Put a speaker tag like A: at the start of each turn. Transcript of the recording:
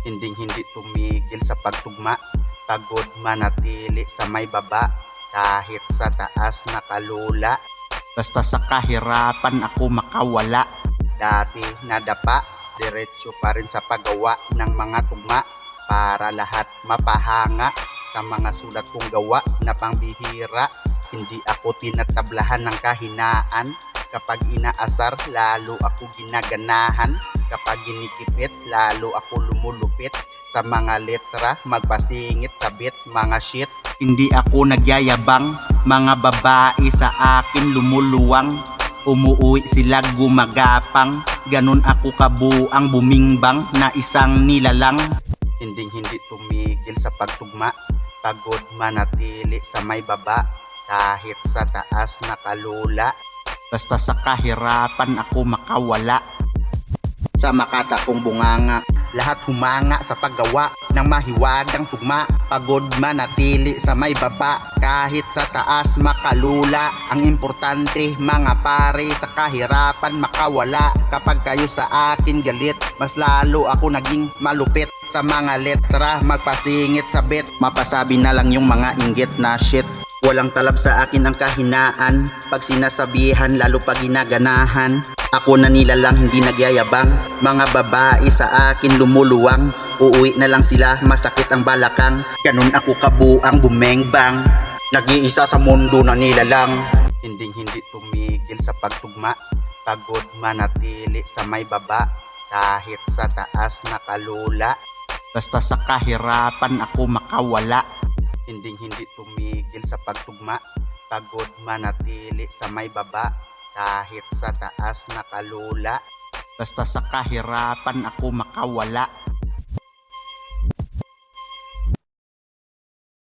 A: Hindi tumigil sa pagtugma, pagod manatili sa may baba, kahit sa taas nakalula. Basta sa kahirapan ako makawala, dati nadapa, diretso pa rin sa paggawa ng mga tugma, para lahat mapahanga sa mga sulat kong gawa na pangbihira. Hindi ako tinatablahan ng kahinaan, kapag inaasar lalo ako ginaganahan, kapag ginikipit lalo ako lumulupit, sa mga letra magpasingit sa beat mga shit. Hindi ako nagyayabang, mga babae sa akin lumuluwang, umuwi sila gumagapang, ganun ako kabuang bumingbang na isang nilalang. Hindi tumigil sa pagtugma, pagod manatili sa may baba, kahit sa taas nakalula. Basta sa kahirapan ako makawala. Sa makata kong bunganga, lahat humanga sa paggawa ng mahiwagang tugma, pagod manatili sa may baba, kahit sa taas makalula. Ang importante mga pare, sa kahirapan makawala. Kapag kayo sa akin galit, mas lalo ako naging malupit, sa mga letra magpasingit sa beat, mapasabi na lang yung mga inggit na shit. Walang talab sa akin ang kahinaan, pag sinasabihan lalo pag ginaganahan. Ako na nilalang hindi nagyayabang, mga babae sa akin lumuluwang, uuwi na lang sila masakit ang balakang, ganun ako kabuang bumengbang, nag-iisa sa mundo na nilalang. Hindi tumigil sa pagtugma, pagod manatili sa may baba, kahit sa taas nakalula. Basta sa kahirapan ako makawala. Hindi tumigil sa pagtugma, pagod manatili sa may baba, kahit sa taas nakalula. Basta sa kahirapan ako makawala.